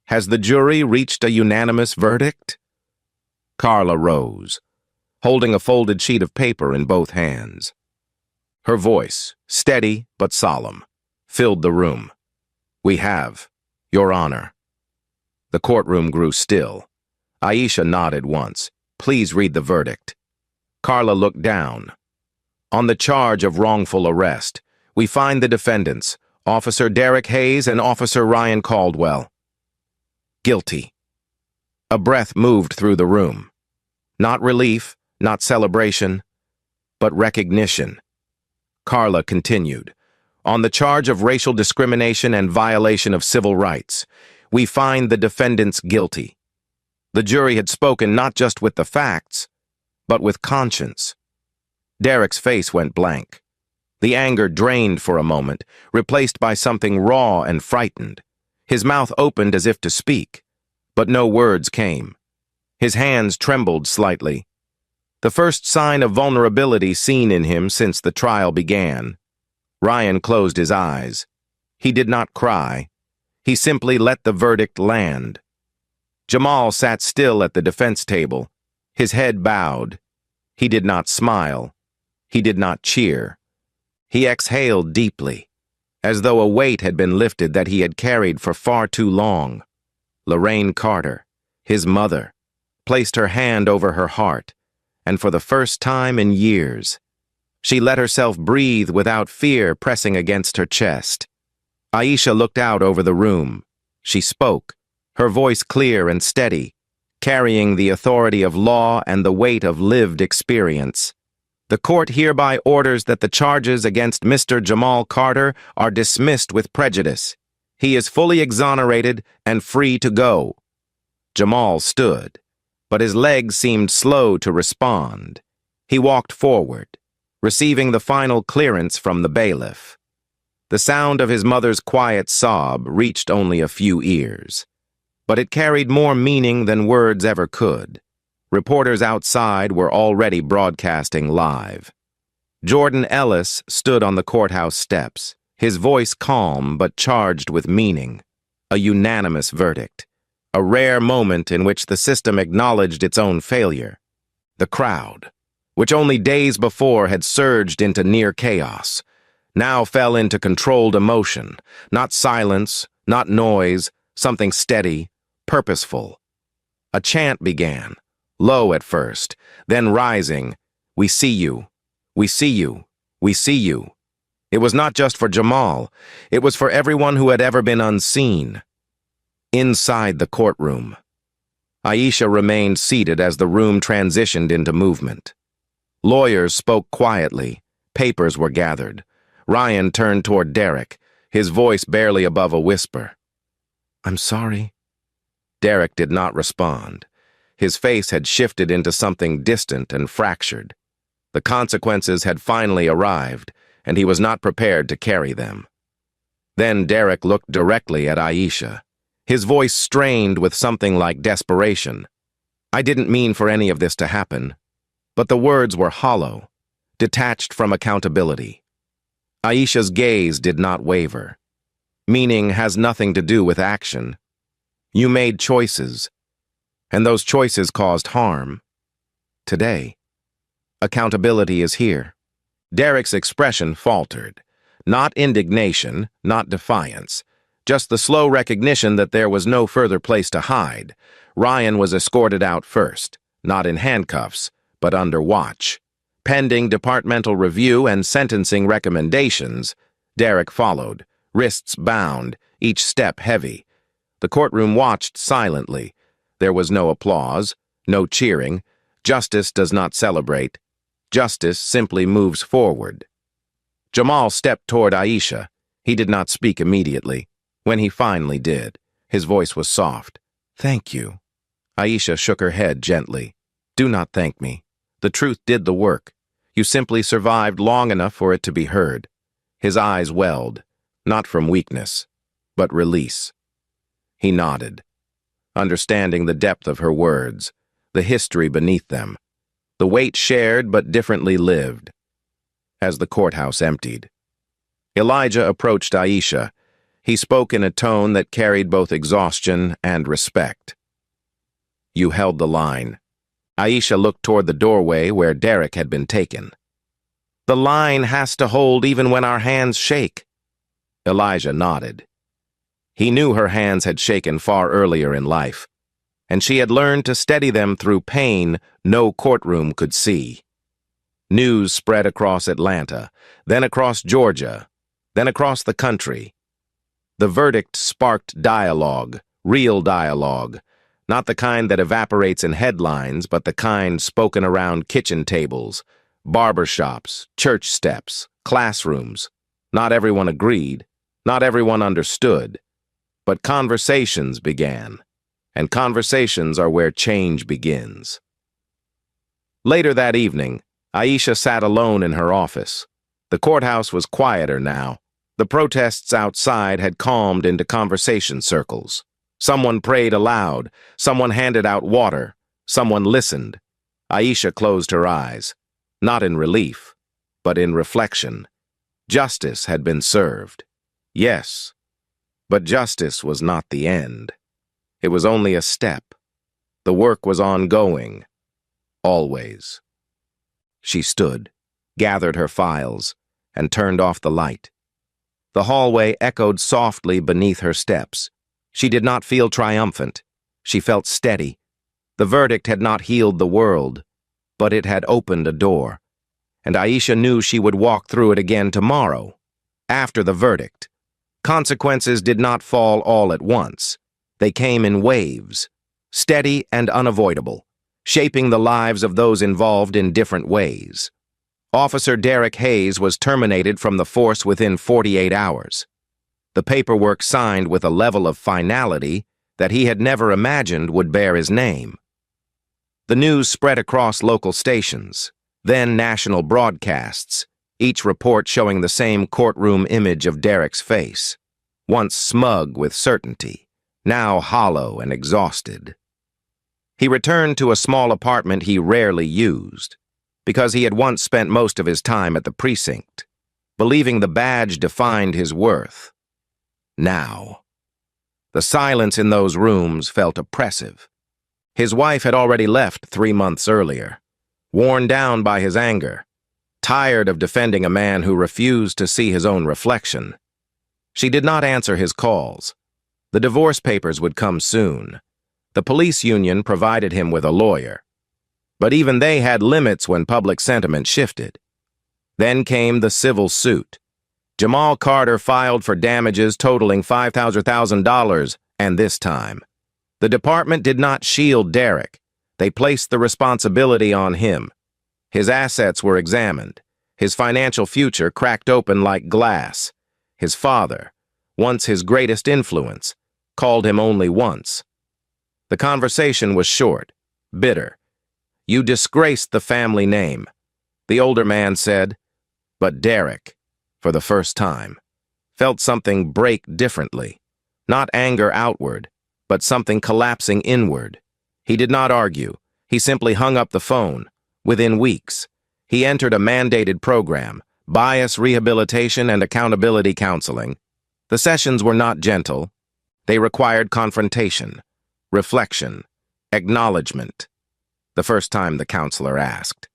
"Has the jury reached a unanimous verdict?" Carla rose, holding a folded sheet of paper in both hands. Her voice, steady but solemn, filled the room. "We have, Your Honor." The courtroom grew still. Aisha nodded once. "Please read the verdict." Carla looked down. "On the charge of wrongful arrest, we find the defendants, Officer Derek Hayes and Officer Ryan Caldwell, guilty." A breath moved through the room. Not relief, not celebration, but recognition. Carla continued, "On the charge of racial discrimination and violation of civil rights, we find the defendants guilty." The jury had spoken not just with the facts, but with conscience. Derek's face went blank. The anger drained for a moment, replaced by something raw and frightened. His mouth opened as if to speak, but no words came. His hands trembled slightly. The first sign of vulnerability seen in him since the trial began. Ryan closed his eyes. He did not cry. He simply let the verdict land. Jamal sat still at the defense table, his head bowed. He did not smile. He did not cheer. He exhaled deeply, as though a weight had been lifted that he had carried for far too long. Lorraine Carter, his mother, placed her hand over her heart, and for the first time in years, she let herself breathe without fear pressing against her chest. Aisha looked out over the room. She spoke, her voice clear and steady, carrying the authority of law and the weight of lived experience. The court hereby orders that the charges against Mr. Jamal Carter are dismissed with prejudice. He is fully exonerated and free to go. Jamal stood, but his legs seemed slow to respond. He walked forward, receiving the final clearance from the bailiff. The sound of his mother's quiet sob reached only a few ears, but it carried more meaning than words ever could. Reporters outside were already broadcasting live. Jordan Ellis stood on the courthouse steps, his voice calm but charged with meaning. A unanimous verdict, a rare moment in which the system acknowledged its own failure. The crowd, which only days before had surged into near chaos, now fell into controlled emotion, not silence, not noise, something steady, purposeful. A chant began, low at first, then rising, "We see you, we see you, we see you." It was not just for Jamal, it was for everyone who had ever been unseen. Inside the courtroom, Aisha remained seated as the room transitioned into movement. Lawyers spoke quietly, papers were gathered. Ryan turned toward Derek, his voice barely above a whisper. "I'm sorry." Derek did not respond. His face had shifted into something distant and fractured. The consequences had finally arrived, and he was not prepared to carry them. Then Derek looked directly at Aisha, his voice strained with something like desperation. "I didn't mean for any of this to happen." But the words were hollow, detached from accountability. Aisha's gaze did not waver. Meaning has nothing to do with action. You made choices, and those choices caused harm. Today, accountability is here. Derek's expression faltered. Not indignation, not defiance. Just the slow recognition that there was no further place to hide. Ryan was escorted out first, not in handcuffs, but under watch. Pending departmental review and sentencing recommendations, Derek followed, wrists bound, each step heavy. The courtroom watched silently. There was no applause, no cheering. Justice does not celebrate. Justice simply moves forward. Jamal stepped toward Aisha. He did not speak immediately. When he finally did, his voice was soft. "Thank you." Aisha shook her head gently. "Do not thank me. The truth did the work. You simply survived long enough for it to be heard." His eyes welled, not from weakness, but release. He nodded, understanding the depth of her words, the history beneath them, the weight shared but differently lived. As the courthouse emptied, Elijah approached Aisha. He spoke in a tone that carried both exhaustion and respect. "You held the line." Aisha looked toward the doorway where Derek had been taken. "The line has to hold even when our hands shake." Elijah nodded. He knew her hands had shaken far earlier in life, and she had learned to steady them through pain no courtroom could see. News spread across Atlanta, then across Georgia, then across the country. The verdict sparked dialogue, real dialogue, not the kind that evaporates in headlines, but the kind spoken around kitchen tables, barber shops, church steps, classrooms. Not everyone agreed, not everyone understood, but conversations began, and conversations are where change begins. Later that evening, Aisha sat alone in her office. The courthouse was quieter now. The protests outside had calmed into conversation circles. Someone prayed aloud, someone handed out water, someone listened. Aisha closed her eyes, not in relief, but in reflection. Justice had been served. Yes, But justice was not the end. It was only a step. The work was ongoing. Always. She stood, gathered her files, and turned off the light. The hallway echoed softly beneath her steps. She did not feel triumphant. She felt steady. The verdict had not healed the world, but it had opened a door. And Aisha knew she would walk through it again tomorrow, after the verdict. Consequences did not fall all at once. They came in waves, steady and unavoidable, shaping the lives of those involved in different ways. Officer Derek Hayes was terminated from the force within 48 hours. The paperwork signed with a level of finality that he had never imagined would bear his name. The news spread across local stations, then national broadcasts, each report showing the same courtroom image of Derek's face, once smug with certainty, now hollow and exhausted. He returned to a small apartment he rarely used, because he had once spent most of his time at the precinct, believing the badge defined his worth. Now, the silence in those rooms felt oppressive. His wife had already left 3 months earlier, worn down by his anger, tired of defending a man who refused to see his own reflection. She did not answer his calls. The divorce papers would come soon. The police union provided him with a lawyer. But even they had limits when public sentiment shifted. Then came the civil suit. Jamal Carter filed for damages totaling $500,000, and this time, the department did not shield Derek. They placed the responsibility on him. His assets were examined, his financial future cracked open like glass. His father, once his greatest influence, called him only once. The conversation was short, bitter. "You disgraced the family name," the older man said. But Derek, for the first time, felt something break differently. Not anger outward, but something collapsing inward. He did not argue. He simply hung up the phone. Within weeks, he entered a mandated program, bias rehabilitation and accountability counseling. The sessions were not gentle. They required confrontation, reflection, acknowledgement. The first time the counselor asked,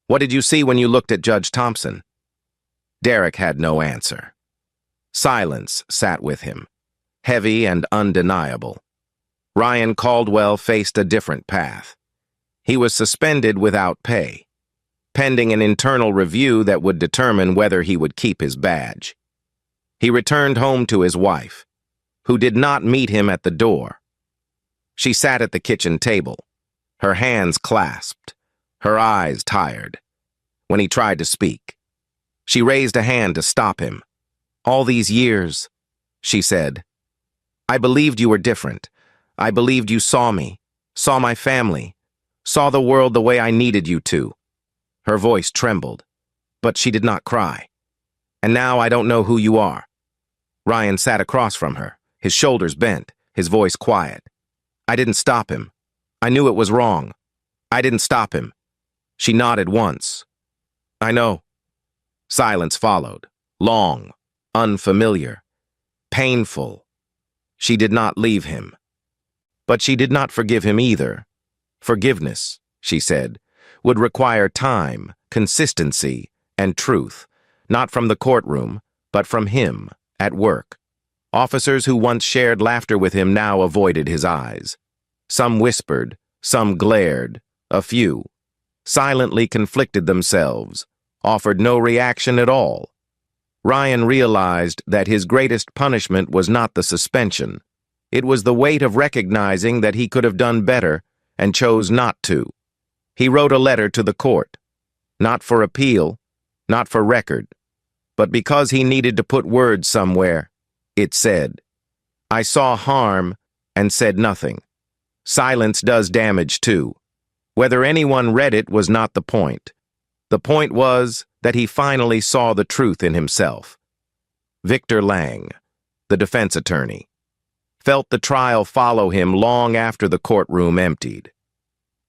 "What did you see when you looked at Judge Thompson?" Derek had no answer. Silence sat with him, heavy and undeniable. Ryan Caldwell faced a different path. He was suspended without pay, pending an internal review that would determine whether he would keep his badge. He returned home to his wife, who did not meet him at the door. She sat at the kitchen table, her hands clasped, her eyes tired. When he tried to speak, she raised a hand to stop him. "All these years," she said, "I believed you were different. I believed you saw me, saw my family, saw the world the way I needed you to." Her voice trembled, but she did not cry. "And now I don't know who you are." Ryan sat across from her, his shoulders bent, his voice quiet. "I didn't stop him. I knew it was wrong. I didn't stop him." She nodded once. "I know." Silence followed, long, unfamiliar, painful. She did not leave him. But she did not forgive him either. Forgiveness, she said, would require time, consistency, and truth, not from the courtroom, but from him, at work. Officers who once shared laughter with him now avoided his eyes. Some whispered, some glared, a few, silently conflicted themselves, offered no reaction at all. Ryan realized that his greatest punishment was not the suspension. It was the weight of recognizing that he could have done better and chose not to. He wrote a letter to the court, not for appeal, not for record, but because he needed to put words somewhere. It said, "I saw harm and said nothing. Silence does damage too." Whether anyone read it was not the point. The point was that he finally saw the truth in himself. Victor Lang, the defense attorney, felt the trial follow him long after the courtroom emptied.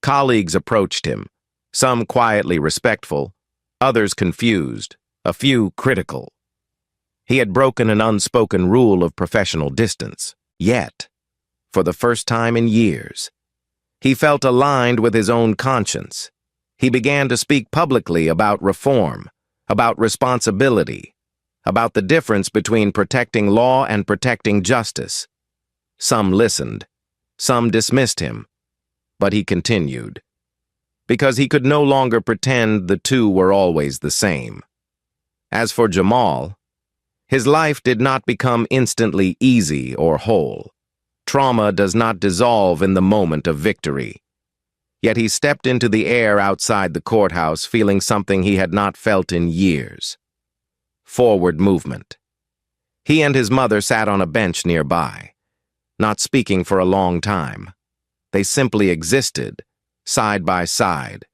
Colleagues approached him, some quietly respectful, others confused, a few critical. He had broken an unspoken rule of professional distance. Yet, for the first time in years, he felt aligned with his own conscience. He began to speak publicly about reform, about responsibility, about the difference between protecting law and protecting justice. Some listened, some dismissed him, but he continued, because he could no longer pretend the two were always the same. As for Jamal, his life did not become instantly easy or whole. Trauma does not dissolve in the moment of victory. Yet he stepped into the air outside the courthouse feeling something he had not felt in years. Forward movement. He and his mother sat on a bench nearby, not speaking for a long time. They simply existed, side by side,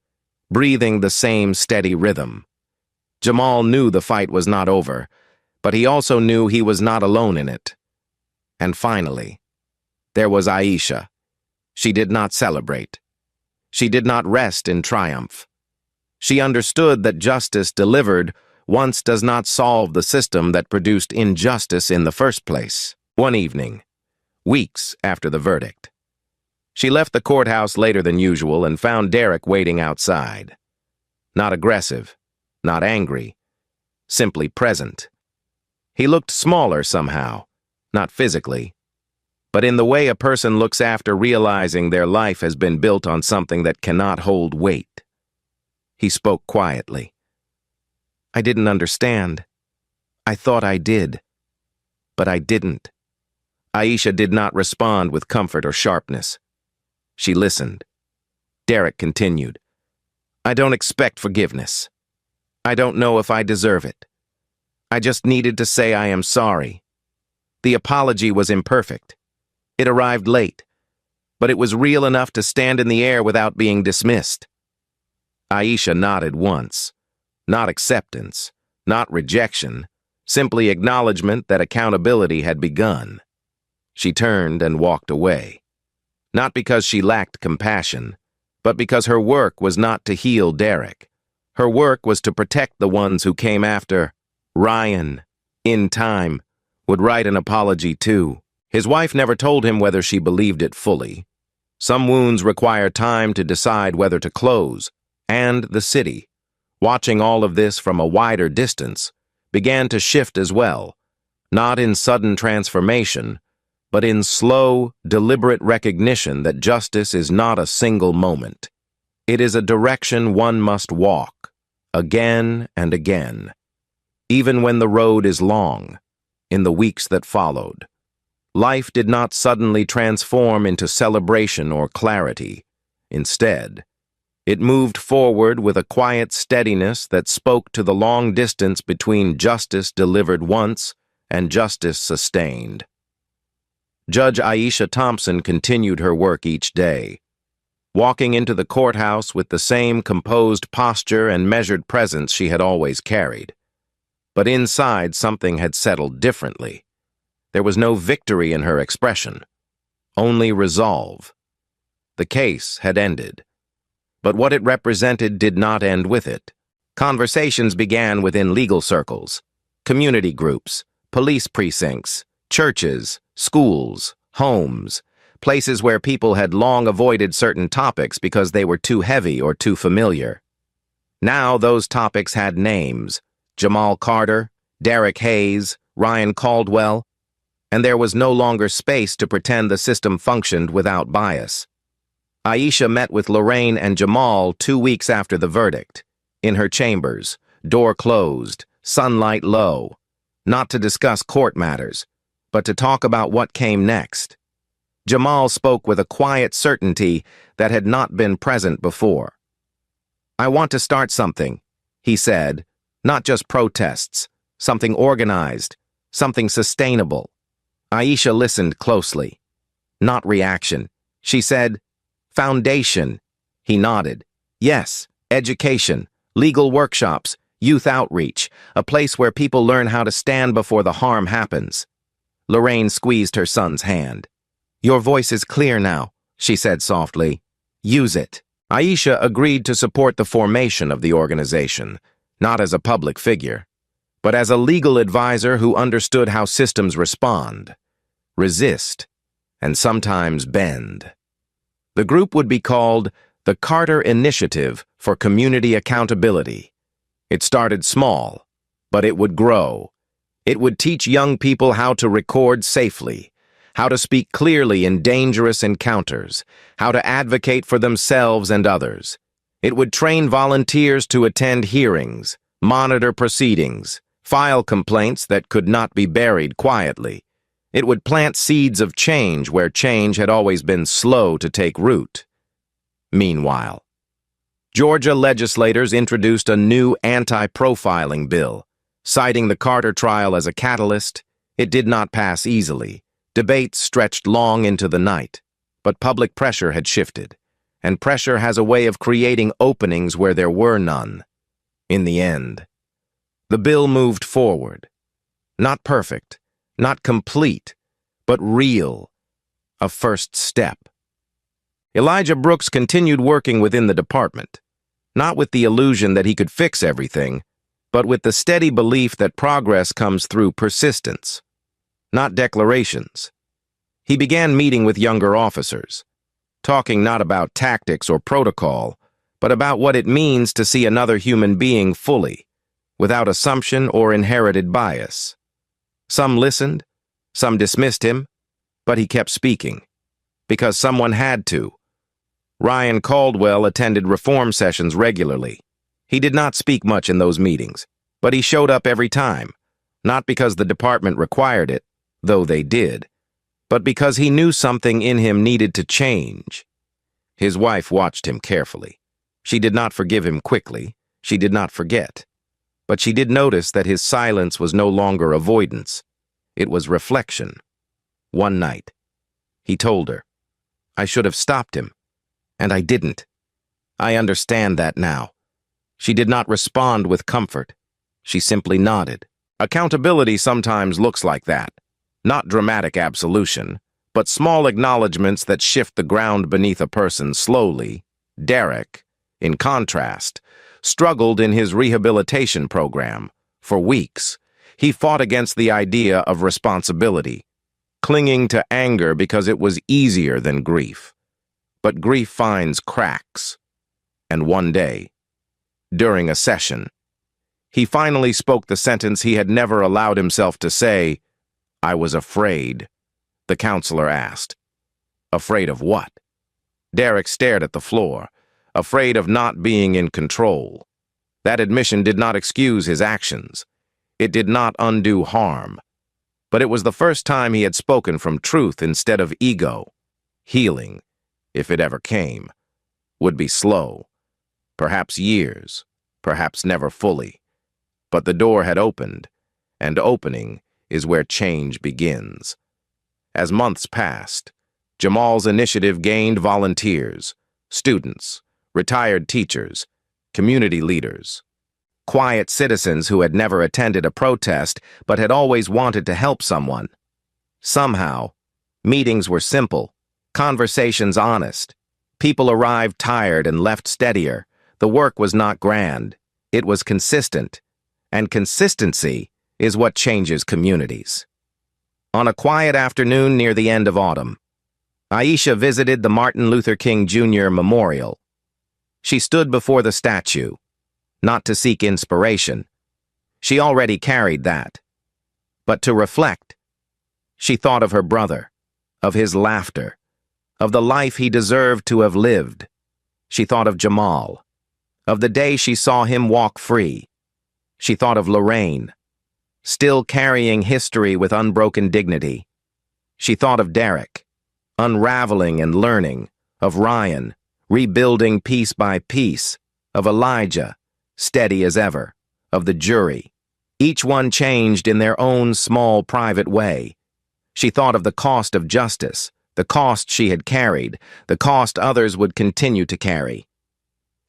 breathing the same steady rhythm. Jamal knew the fight was not over, but he also knew he was not alone in it. And finally, there was Aisha. She did not celebrate. She did not rest in triumph. She understood that justice delivered once does not solve the system that produced injustice in the first place. One evening, weeks after the verdict, she left the courthouse later than usual and found Derek waiting outside. Not aggressive, not angry, simply present. He looked smaller somehow, not physically, but in the way a person looks after realizing their life has been built on something that cannot hold weight. He spoke quietly. I didn't understand. I thought I did, but I didn't. Aisha did not respond with comfort or sharpness. She listened. Derek continued. I don't expect forgiveness. I don't know if I deserve it. I just needed to say I am sorry. The apology was imperfect. It arrived late, but it was real enough to stand in the air without being dismissed. Aisha nodded once. Not acceptance, not rejection, simply acknowledgement that accountability had begun. She turned and walked away. Not because she lacked compassion, but because her work was not to heal Derek. Her work was to protect the ones who came after. Ryan, in time, would write an apology too. His wife never told him whether she believed it fully. Some wounds require time to decide whether to close, and the city, watching all of this from a wider distance, began to shift as well, not in sudden transformation, but in slow, deliberate recognition that justice is not a single moment. It is a direction one must walk, again and again, even when the road is long. In the weeks that followed, life did not suddenly transform into celebration or clarity. Instead, it moved forward with a quiet steadiness that spoke to the long distance between justice delivered once and justice sustained. Judge Aisha Thompson continued her work each day, walking into the courthouse with the same composed posture and measured presence she had always carried. But inside, something had settled differently. There was no victory in her expression, only resolve. The case had ended. But what it represented did not end with it. Conversations began within legal circles, community groups, police precincts, churches, schools, homes, places where people had long avoided certain topics because they were too heavy or too familiar. Now those topics had names: Jamal Carter, Derek Hayes, Ryan Caldwell, and there was no longer space to pretend the system functioned without bias. Aisha met with Lorraine and Jamal 2 weeks after the verdict, in her chambers, door closed, sunlight low, not to discuss court matters, but to talk about what came next. Jamal spoke with a quiet certainty that had not been present before. I want to start something, he said, not just protests, something organized, something sustainable. Aisha listened closely. Not reaction. She said, foundation. He nodded. Yes, education, legal workshops, youth outreach, a place where people learn how to stand before the harm happens. Lorraine squeezed her son's hand. Your voice is clear now, she said softly. Use it. Aisha agreed to support the formation of the organization, not as a public figure, but as a legal advisor who understood how systems respond, resist, and sometimes bend. The group would be called the Carter Initiative for Community Accountability. It started small, but it would grow. It would teach young people how to record safely, how to speak clearly in dangerous encounters, how to advocate for themselves and others. It would train volunteers to attend hearings, monitor proceedings, file complaints that could not be buried quietly. It would plant seeds of change where change had always been slow to take root. Meanwhile, Georgia legislators introduced a new anti-profiling bill. Citing the Carter trial as a catalyst, it did not pass easily. Debates stretched long into the night, but public pressure had shifted, and pressure has a way of creating openings where there were none. In the end, the bill moved forward. Not perfect, not complete, but real. A first step. Elijah Brooks continued working within the department, not with the illusion that he could fix everything, but with the steady belief that progress comes through persistence, not declarations. He began meeting with younger officers, talking not about tactics or protocol, but about what it means to see another human being fully, without assumption or inherited bias. Some listened, some dismissed him, but he kept speaking, because someone had to. Ryan Caldwell attended reform sessions regularly. He did not speak much in those meetings, but he showed up every time, not because the department required it, though they did, but because he knew something in him needed to change. His wife watched him carefully. She did not forgive him quickly. She did not forget. But she did notice that his silence was no longer avoidance. It was reflection. One night, he told her, "I should have stopped him, and I didn't. I understand that now." She did not respond with comfort. She simply nodded. Accountability sometimes looks like that. Not dramatic absolution, but small acknowledgments that shift the ground beneath a person slowly. Derek, in contrast, struggled in his rehabilitation program. For weeks, he fought against the idea of responsibility, clinging to anger because it was easier than grief. But grief finds cracks. And one day, during a session, he finally spoke the sentence he had never allowed himself to say. "I was afraid," the counselor asked. Afraid of what? Derek stared at the floor, afraid of not being in control. That admission did not excuse his actions. It did not undo harm. But it was the first time he had spoken from truth instead of ego. Healing, if it ever came, would be slow. Perhaps years, perhaps never fully. But the door had opened, and opening is where change begins. As months passed, Jamal's initiative gained volunteers, students, retired teachers, community leaders, quiet citizens who had never attended a protest but had always wanted to help someone. Somehow, meetings were simple, conversations honest. People arrived tired and left steadier. The work was not grand. It was consistent. And consistency is what changes communities. On a quiet afternoon near the end of autumn, Aisha visited the Martin Luther King Jr. Memorial. She stood before the statue, not to seek inspiration. She already carried that. But to reflect. She thought of her brother, of his laughter, of the life he deserved to have lived. She thought of Jamal, of the day she saw him walk free. She thought of Lorraine, still carrying history with unbroken dignity. She thought of Derek, unraveling and learning, of Ryan, rebuilding piece by piece, of Elijah, steady as ever, of the jury. Each one changed in their own small private way. She thought of the cost of justice, the cost she had carried, the cost others would continue to carry.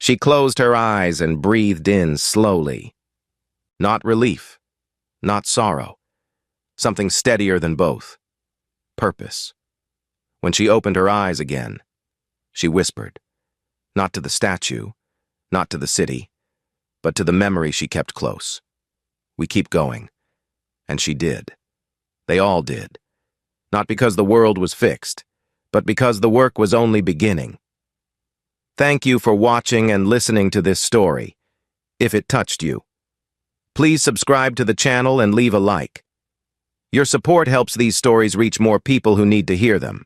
She closed her eyes and breathed in slowly. Not relief, not sorrow, something steadier than both. Purpose. When she opened her eyes again, she whispered, not to the statue, not to the city, but to the memory she kept close. We keep going. And she did. They all did. Not because the world was fixed, but because the work was only beginning. Thank you for watching and listening to this story. If it touched you, please subscribe to the channel and leave a like. Your support helps these stories reach more people who need to hear them.